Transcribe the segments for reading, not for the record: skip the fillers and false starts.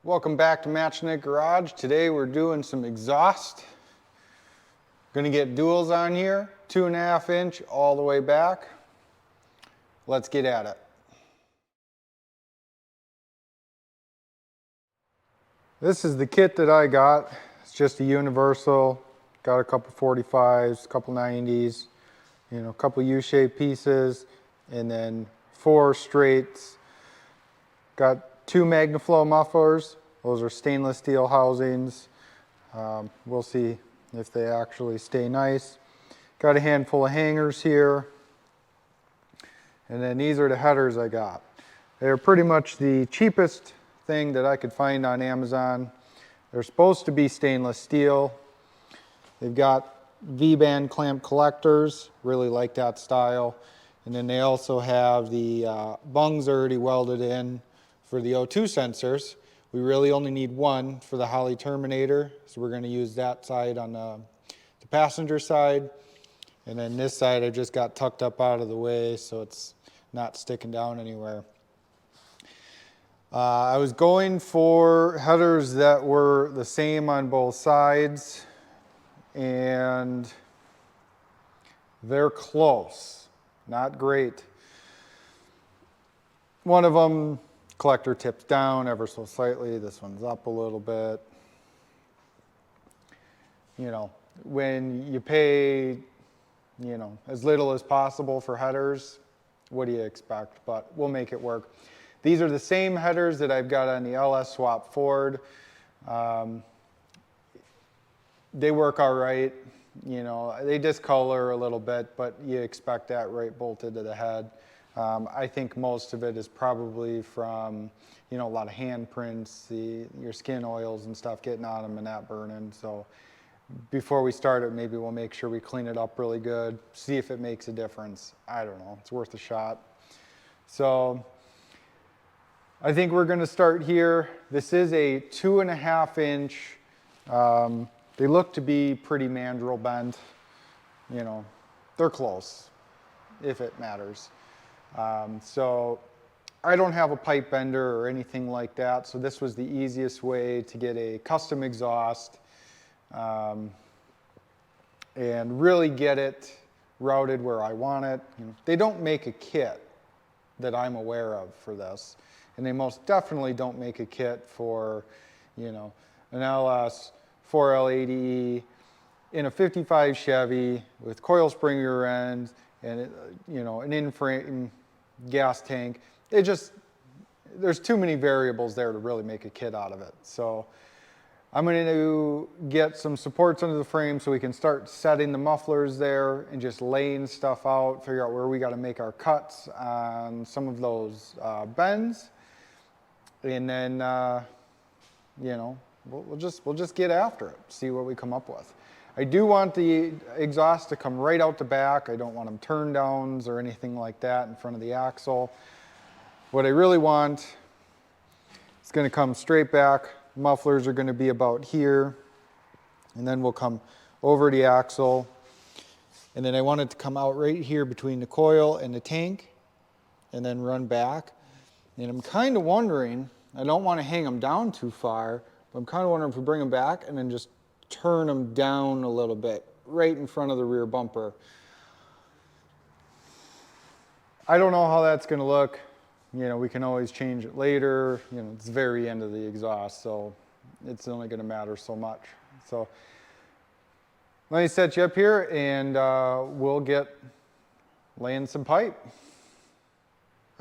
Welcome back to Magna Garage. Today we're doing some exhaust. Gonna get duals on here, 2.5 inch all the way back. Let's get at it. This is the kit that I got. It's just a universal. Got a couple 45s, a couple 90s, a couple U-shaped pieces, and then 4 straights. Got 2 MagnaFlow mufflers. Those are stainless steel housings. We'll see if they actually stay nice. Got a handful of hangers here. And then these are the headers I got. They're pretty much the cheapest thing that I could find on Amazon. They're supposed to be stainless steel. They've got V-band clamp collectors, really like that style. And then they also have the bungs already welded in for the O2 sensors. We really only need one for the Holly Terminator, so we're going to use that side on the passenger side. And then this side I just got tucked up out of the way so it's not sticking down anywhere. I was going for headers that were the same on both sides, and they're close, not great. One of them, collector tips down ever so slightly. This one's up a little bit. When you pay, as little as possible for headers, what do you expect? But we'll make it work. These are the same headers that I've got on the LS Swap Ford. They work all right. They discolor a little bit, but you expect that right bolted to the head. I think most of it is probably from, a lot of handprints, your skin oils and stuff getting on them and that burning. So before we start it, maybe we'll make sure we clean it up really good, see if it makes a difference. I don't know, it's worth a shot. So I think we're gonna start here. This is a 2.5 inch. They look to be pretty mandrel bent. They're close, if it matters. So I don't have a pipe bender or anything like that, so this was the easiest way to get a custom exhaust and really get it routed where I want it. They don't make a kit that I'm aware of for this, and they most definitely don't make a kit for an LS 4L80E in a 55 Chevy with coil spring rear end and an in-frame gas tank. There's too many variables there to really make a kit out of it. So I'm going to get some supports under the frame so we can start setting the mufflers there and just laying stuff out, figure out where we got to make our cuts on some of those bends. And then, we'll just get after it, see what we come up with. I do want the exhaust to come right out the back. I don't want them turn downs or anything like that in front of the axle. What I really want is going to come straight back. Mufflers are going to be about here, and then we'll come over the axle. And then I want it to come out right here between the coil and the tank and then run back. And I'm kind of wondering, I don't want to hang them down too far, but I'm kind of wondering if we bring them back and then just turn them down a little bit, right in front of the rear bumper. I don't know how that's going to look. We can always change it later. It's the very end of the exhaust, so it's only going to matter so much. So let me set you up here and we'll get laying some pipe.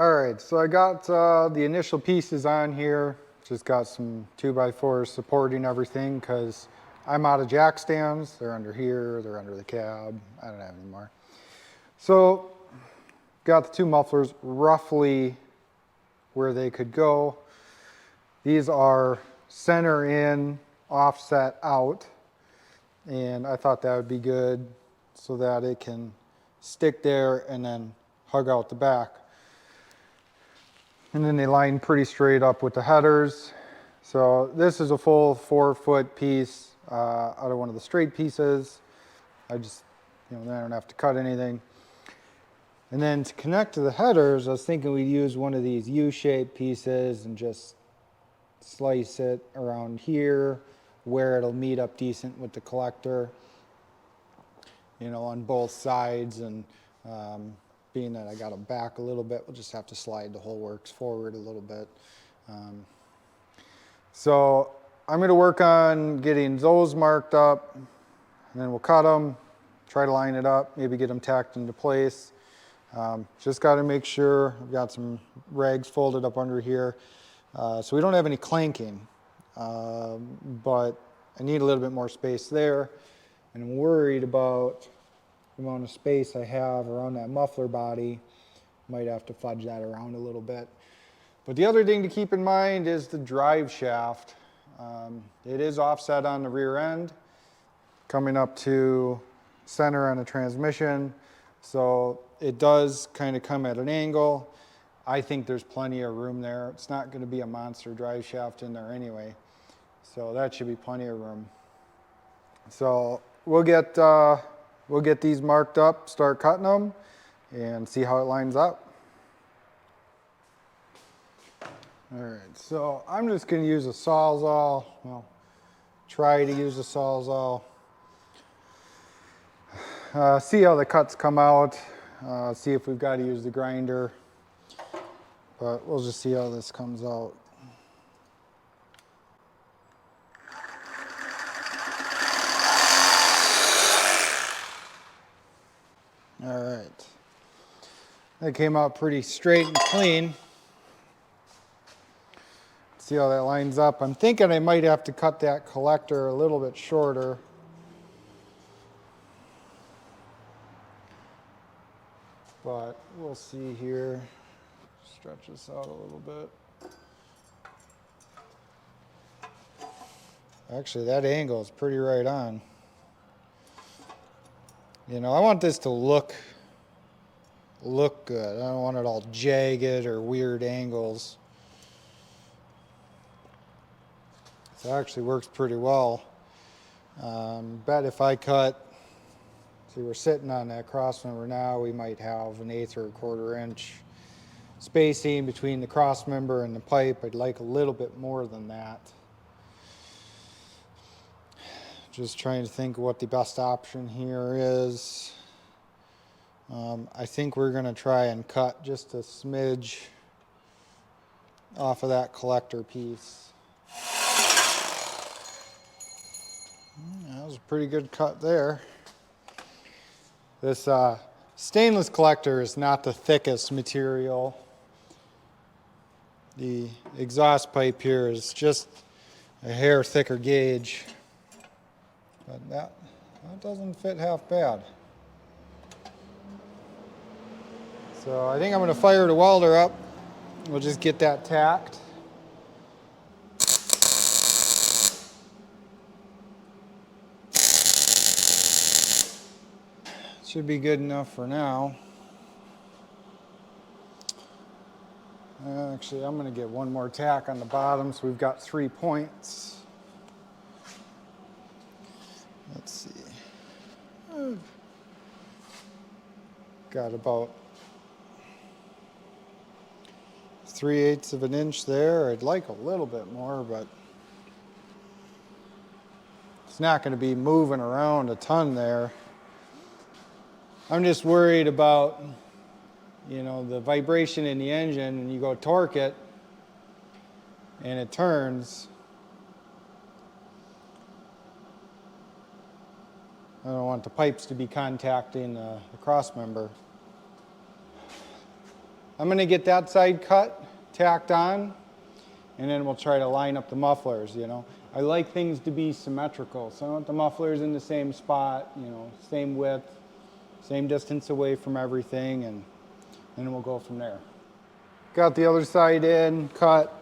All right, so I got the initial pieces on here. Just got some 2x4s supporting everything because I'm out of jack stands. They're under here, they're under the cab. I don't have any more. So got the 2 mufflers roughly where they could go. These are center in, offset out. And I thought that would be good so that it can stick there and then hug out the back. And then they line pretty straight up with the headers. So this is a full 4-foot piece out of one of the straight pieces. I just, then I don't have to cut anything. And then to connect to the headers, I was thinking we'd use one of these U-shaped pieces and just slice it around here where it'll meet up decent with the collector, you know, on both sides. And being that I got them back a little bit, we'll just have to slide the whole works forward a little bit. So I'm going to work on getting those marked up, and then we'll cut them, try to line it up, maybe get them tacked into place. Just got to make sure I've got some rags folded up under here, so we don't have any clanking, but I need a little bit more space there, and I'm worried about the amount of space I have around that muffler body. Might have to fudge that around a little bit. But the other thing to keep in mind is the drive shaft. It is offset on the rear end, coming up to center on the transmission, so it does kind of come at an angle. I think there's plenty of room there. It's not going to be a monster drive shaft in there anyway, so that should be plenty of room. So we'll get these marked up, start cutting them, and see how it lines up. All right, so I'm just going to use a Sawzall. Well, try to use a Sawzall. See how the cuts come out. See if we've got to use the grinder. But we'll just see how this comes out. All right. That came out pretty straight and clean. See how that lines up. I'm thinking I might have to cut that collector a little bit shorter. But we'll see here. Stretch this out a little bit. Actually, that angle is pretty right on. You know, I want this to look good. I don't want it all jagged or weird angles. So it actually works pretty well. Bet if I cut, see, we're sitting on that cross member now, we might have 1/8 or 1/4 inch spacing between the cross member and the pipe. I'd like a little bit more than that. Just trying to think of what the best option here is. I think we're going to try and cut just a smidge off of that collector piece. That was a pretty good cut there. This stainless collector is not the thickest material. The exhaust pipe here is just a hair thicker gauge, but that doesn't fit half bad. So I think I'm going to fire the welder up. We'll just get that tacked. Should be good enough for now. Actually, I'm going to get one more tack on the bottom, so we've got 3 points. Let's see. Got about 3/8 of an inch there. I'd like a little bit more, but it's not going to be moving around a ton there. I'm just worried about, you know, the vibration in the engine, and you go torque it and it turns. I don't want the pipes to be contacting the cross member. I'm going to get that side cut, tacked on, and then we'll try to line up the mufflers, you know. I like things to be symmetrical, so I want the mufflers in the same spot, you know, same width, same distance away from everything, and then we'll go from there. Got the other side in, cut,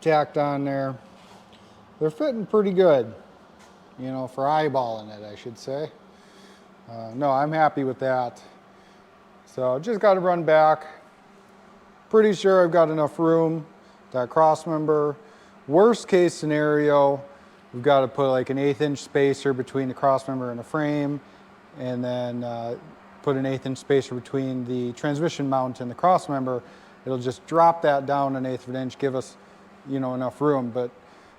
tacked on there. They're fitting pretty good, you know, for eyeballing it, I should say. No, I'm happy with that. So just got to run back. Pretty sure I've got enough room. That cross member. Worst case scenario, we've got to put like an 1/8 inch spacer between the cross member and the frame, and then put an 1/8 inch spacer between the transmission mount and the cross member. It'll just drop that down 1/8 of an inch, give us you know, enough room, but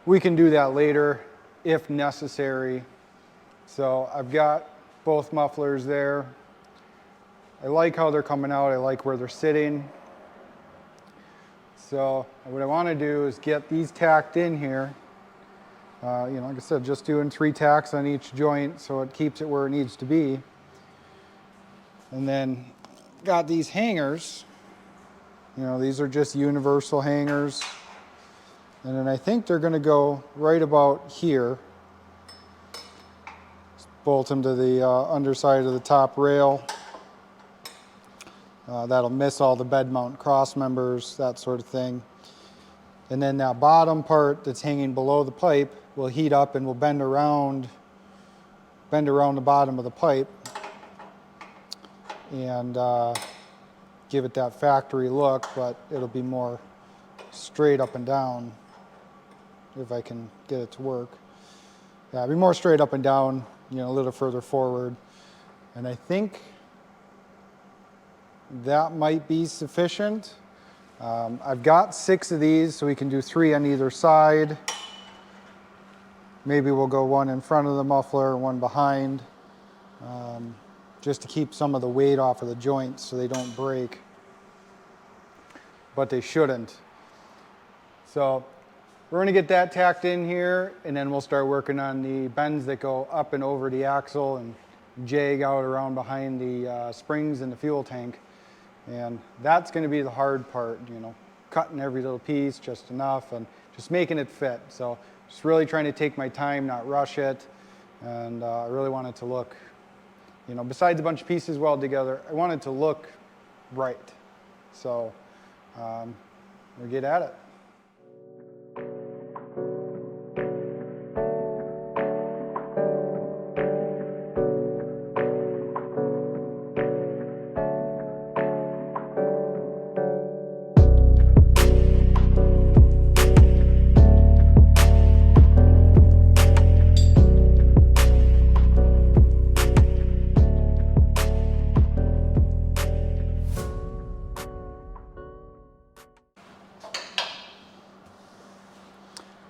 we can do that later if necessary. So I've got both mufflers there. I like how they're coming out. I like where they're sitting. So what I want to do is get these tacked in here. You know, like I said, just doing 3 tacks on each joint so it keeps it where it needs to be. And then got these hangers. You know, these are just universal hangers. And then I think they're going to go right about here. Just bolt them to the underside of the top rail. That'll miss all the bed mount cross members, that sort of thing. And then that bottom part that's hanging below the pipe will heat up and will bend around the bottom of the pipe and give it that factory look, but it'll be more straight up and down if I can get it to work. Yeah, it'll be more straight up and down, you know, a little further forward. And I think that might be sufficient. I've got 6 of these, so we can do 3 on either side. Maybe we'll go 1 in front of the muffler, 1 behind, just to keep some of the weight off of the joints so they don't break. But they shouldn't. So we're going to get that tacked in here, and then we'll start working on the bends that go up and over the axle and jag out around behind the springs in the fuel tank. And that's going to be the hard part, you know, cutting every little piece just enough and just making it fit. So just really trying to take my time, not rush it. And I really want it to look, you know, besides a bunch of pieces welded together, I want it to look right. So we'll get at it.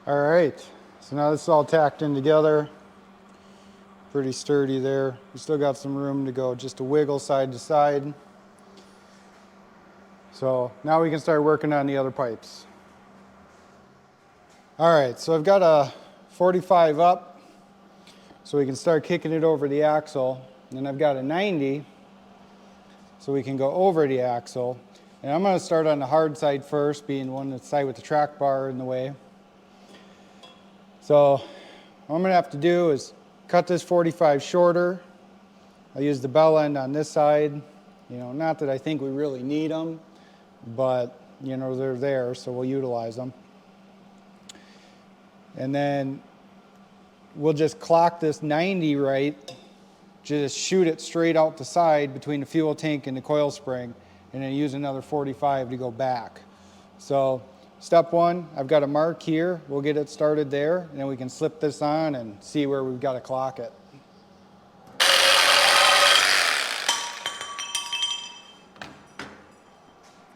All right, so now this is all tacked in together. Pretty sturdy there. We still got some room to go, just to wiggle side to side. So now we can start working on the other pipes. All right, so I've got a 45 up, so we can start kicking it over the axle. And then I've got a 90, so we can go over the axle. And I'm gonna start on the hard side first, being one that's side with the track bar in the way. So what I'm going to have to do is cut this 45 shorter. I'll use the bell end on this side. You know, not that I think we really need them, but you know, they're there, so we'll utilize them. And then we'll just clock this 90 right, just shoot it straight out the side between the fuel tank and the coil spring, and then use another 45 to go back. So step 1, I've got a mark here. We'll get it started there, and then we can slip this on and see where we've got to clock it.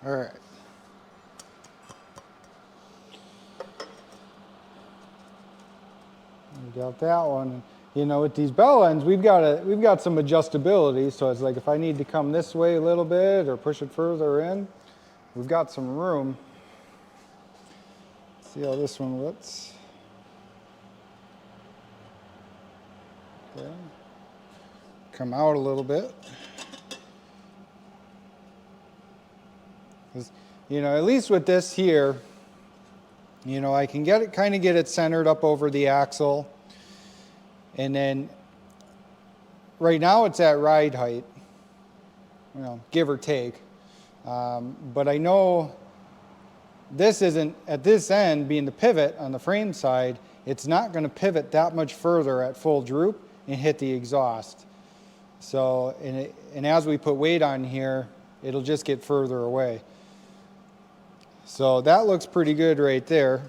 All right. We got that one. You know, with these bell ends, we've got some adjustability. So it's like if I need to come this way a little bit or push it further in, we've got some room. See how this one looks. Okay. Come out a little bit. You know, at least with this here, you know, I can kind of get it centered up over the axle. And then right now it's at ride height, you know, give or take. But I know this isn't, at this end, being the pivot on the frame side, it's not going to pivot that much further at full droop and hit the exhaust. So, and as we put weight on here, it'll just get further away. So that looks pretty good right there.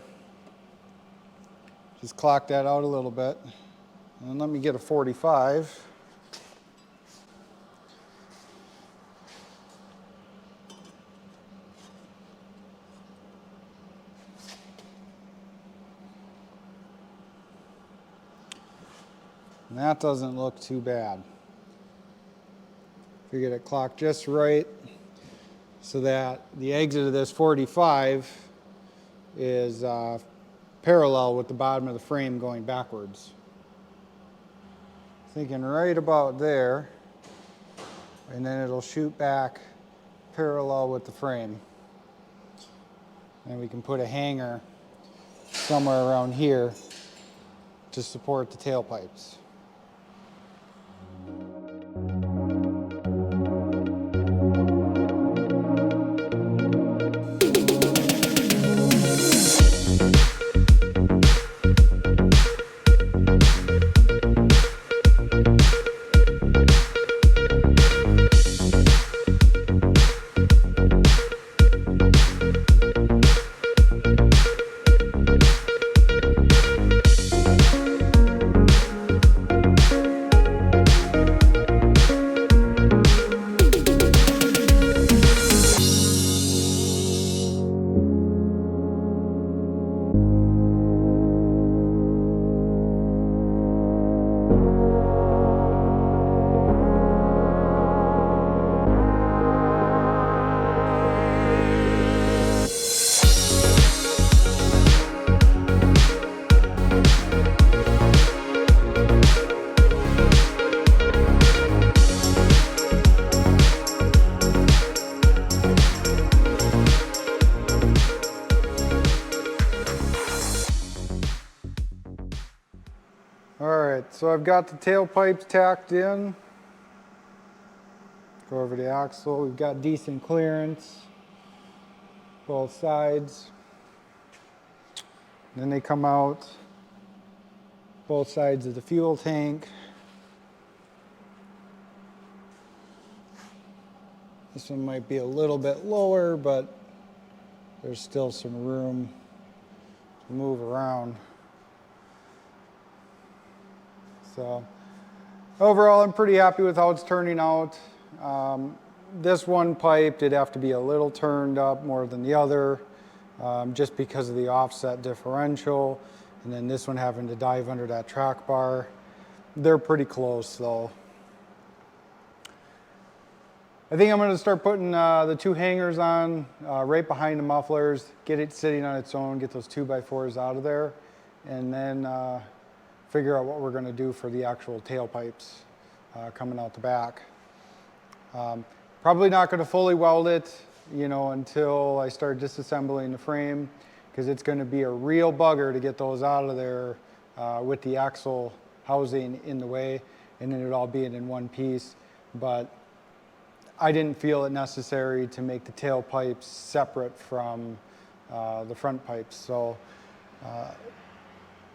Just clock that out a little bit. And let me get a 45. And that doesn't look too bad. If we get it clocked just right so that the exit of this 45 is parallel with the bottom of the frame going backwards. Thinking right about there, and then it'll shoot back parallel with the frame. And we can put a hanger somewhere around here to support the tailpipes. Alright, so I've got the tailpipes tacked in. Go over the axle. We've got decent clearance, both sides. Then they come out both sides of the fuel tank. This one might be a little bit lower, but there's still some room to move around. So overall, I'm pretty happy with how it's turning out. This one pipe did have to be a little turned up more than the other, just because of the offset differential, and then this one having to dive under that track bar. They're pretty close though. I think I'm going to start putting the two hangers on right behind the mufflers, get it sitting on its own, get those 2x4s out of there, and then figure out what we're going to do for the actual tailpipes coming out the back. Probably not going to fully weld it, you know, until I start disassembling the frame, because it's going to be a real bugger to get those out of there with the axle housing in the way, and then it all being in one piece. But I didn't feel it necessary to make the tailpipes separate from the front pipes. So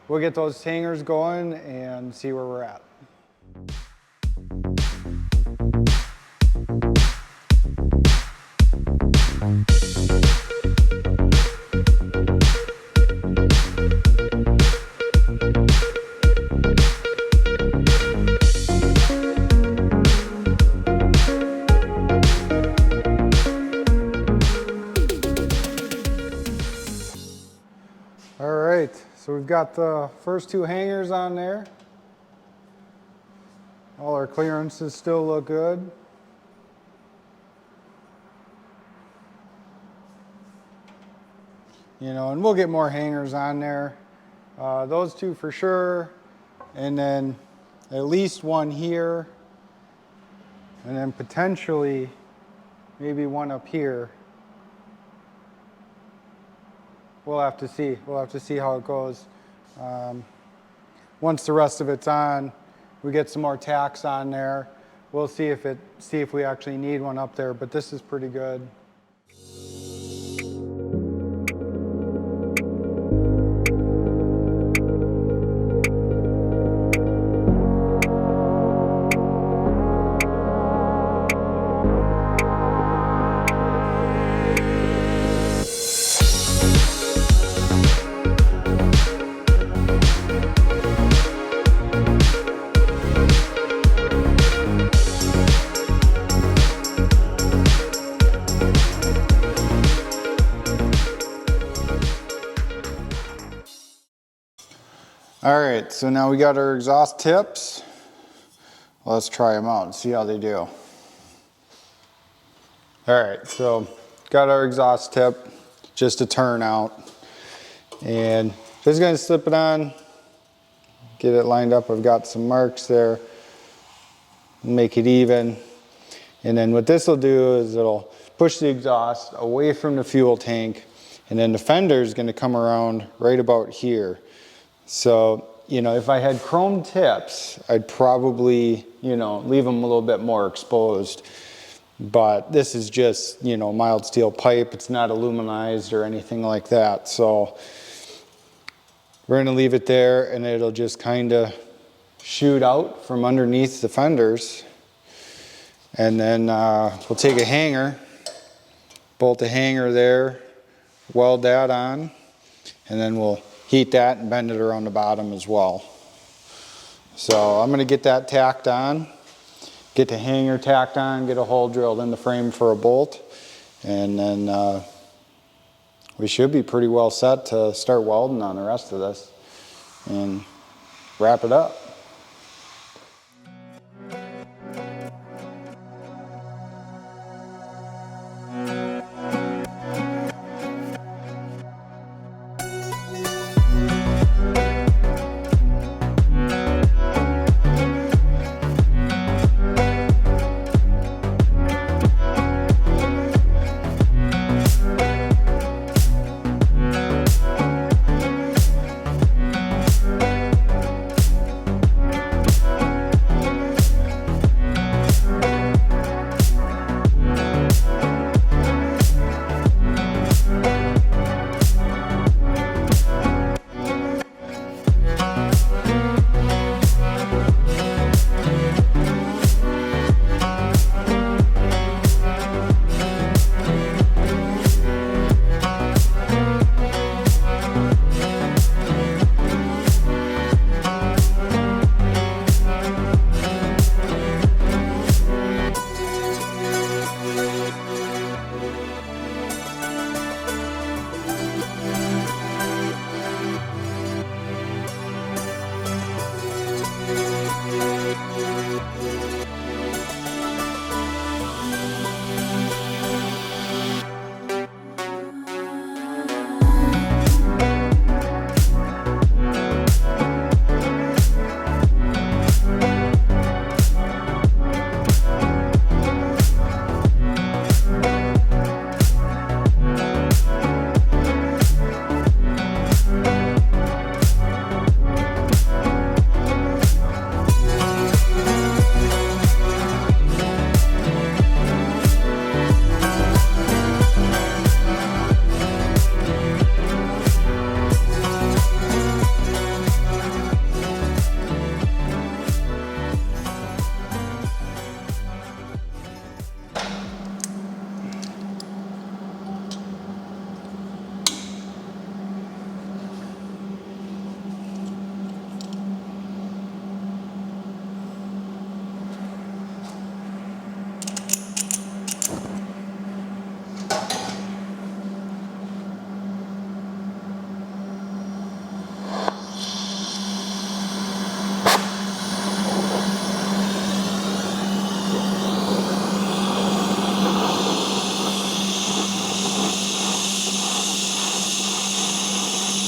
we'll get those hangers going and see where we're at. So we've got the first two hangers on there. All our clearances still look good. You know, and we'll get more hangers on there. Those two for sure. And then at least one here. And then potentially maybe one up here. We'll have to see. We'll have to see how it goes. Once the rest of it's on, we get some more tacks on there. We'll see if we actually need one up there, but this is pretty good. All right, so now we got our exhaust tips. let's try them out and see how they do. All right, so got our exhaust tip, just a turnout. And just gonna slip it on, get it lined up. I've got some marks there, make it even. And then what this will do is it'll push the exhaust away from the fuel tank, and then the fender is gonna come around right about here. So, you know, if I had chrome tips, I'd probably, you know, leave them a little bit more exposed. But this is just, you know, mild steel pipe. It's not aluminized or anything like that. So we're gonna leave it there, and it'll just kind of shoot out from underneath the fenders. And then we'll take a hanger, bolt the hanger there, weld that on, and then we'll heat that and bend it around the bottom as well. So I'm gonna get that tacked on, get the hanger tacked on, get a hole drilled in the frame for a bolt, and then we should be pretty well set to start welding on the rest of this and wrap it up.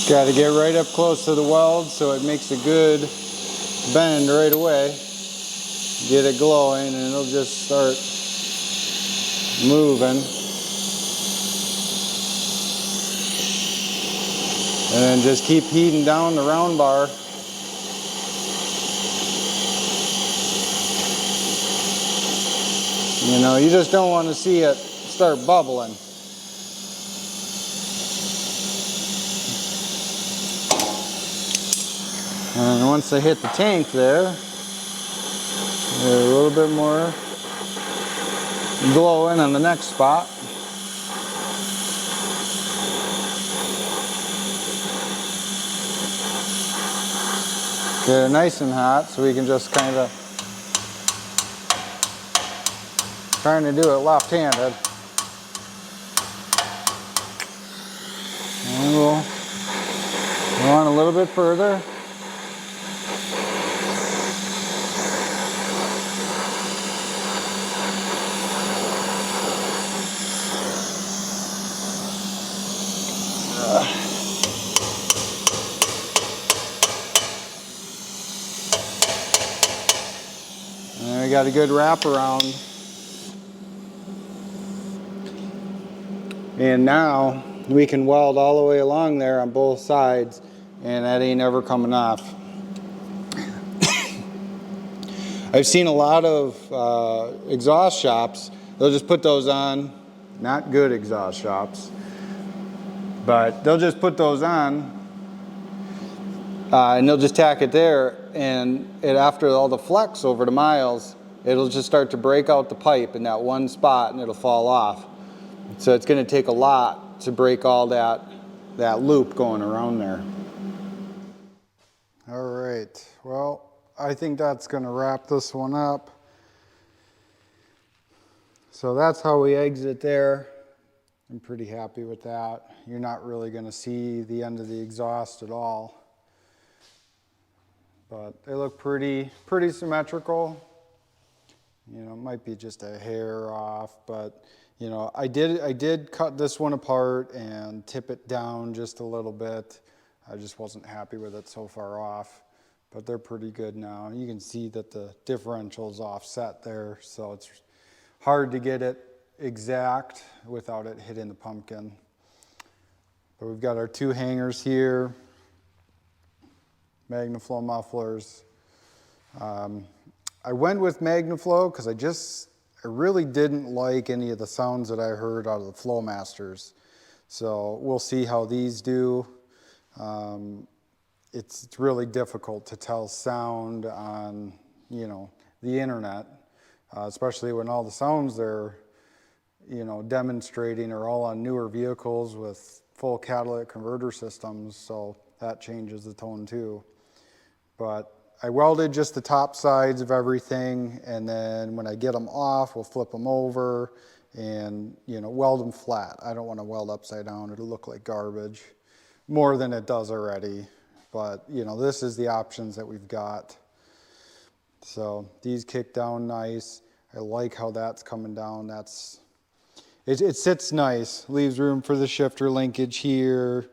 Got to get right up close to the weld so it makes a good bend right away. Get it glowing and it'll just start moving. And then just keep heating down the round bar. You know, you just don't want to see it start bubbling. And once they hit the tank there, a little bit more glowing on the next spot. Get it nice and hot so we can just kind of trying to do it left-handed. And we'll go on a little bit further. got a good wraparound. And now we can weld all the way along there on both sides, and that ain't ever coming off. I've seen a lot of exhaust shops, they'll just put those on, not good exhaust shops, but they'll just put those on and they'll just tack it there, and after all the flex over the miles, it'll just start to break out the pipe in that one spot and it'll fall off. So it's going to take a lot to break all that loop going around there. All right, well, I think that's going to wrap this one up. So that's how we exit there. I'm pretty happy with that. You're not really going to see the end of the exhaust at all. But they look pretty symmetrical. You know, it might be just a hair off, but you know, I did cut this one apart and tip it down just a little bit. I just wasn't happy with it so far off, but they're pretty good now. You can see that the differential's offset there, so it's hard to get it exact without it hitting the pumpkin. But we've got our two hangers here, MagnaFlow mufflers. I went with MagnaFlow because I really didn't like any of the sounds that I heard out of the Flowmasters. So we'll see how these do. It's really difficult to tell sound on, you know, the internet, especially when all the sounds they're, you know, demonstrating are all on newer vehicles with full catalytic converter systems. So that changes the tone too. But I welded just the top sides of everything, and then when I get them off, we'll flip them over and, you know, weld them flat. I don't want to weld upside down. It'll look like garbage, more than it does already. But, you know, this is the options that we've got. So these kick down nice. I like how that's coming down. It sits nice, leaves room for the shifter linkage here.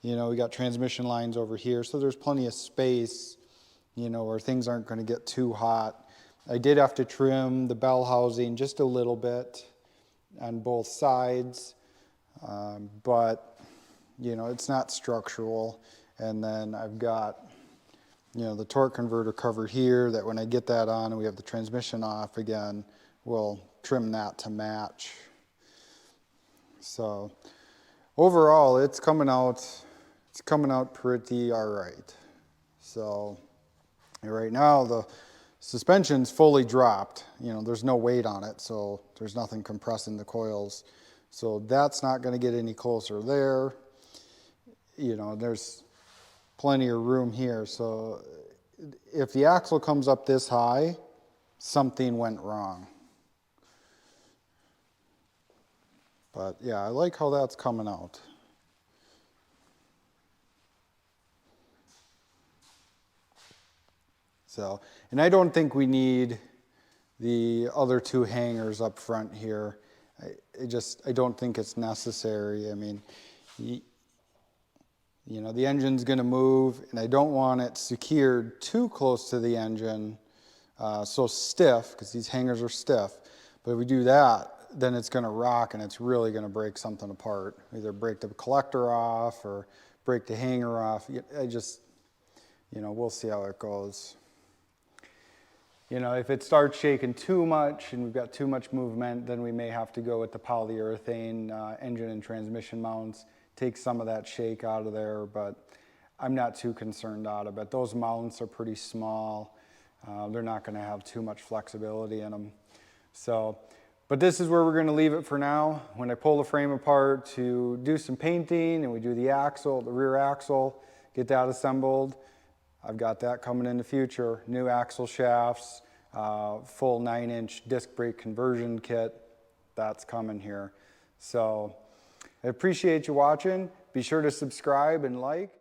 You know, we got transmission lines over here, so there's plenty of space, you know, where things aren't going to get too hot. I did have to trim the bell housing just a little bit on both sides, but, you know, it's not structural. And then I've got, you know, the torque converter cover here that when I get that on and we have the transmission off again, we'll trim that to match. So overall, it's coming out pretty all right. So right now the suspension's fully dropped. You know, there's no weight on it, so there's nothing compressing the coils. So that's not going to get any closer there. You know, there's plenty of room here. So if the axle comes up this high, something went wrong. But yeah, I like how that's coming out. So, and I don't think we need the other two hangers up front here. I don't think it's necessary. I mean, you know, the engine's going to move, and I don't want it secured too close to the engine, so stiff, because these hangers are stiff. But if we do that, then it's going to rock, and it's really going to break something apart. Either break the collector off or break the hanger off. You know, we'll see how it goes. You know, if it starts shaking too much and we've got too much movement, then we may have to go with the polyurethane engine and transmission mounts, take some of that shake out of there, but I'm not too concerned out of it. Those mounts are pretty small. They're not going to have too much flexibility in them. So, but this is where we're going to leave it for now. When I pull the frame apart to do some painting and we do the axle, the rear axle, get that assembled, I've got that coming in the future. New axle shafts, full 9-inch disc brake conversion kit, that's coming here. So I appreciate you watching. Be sure to subscribe and like.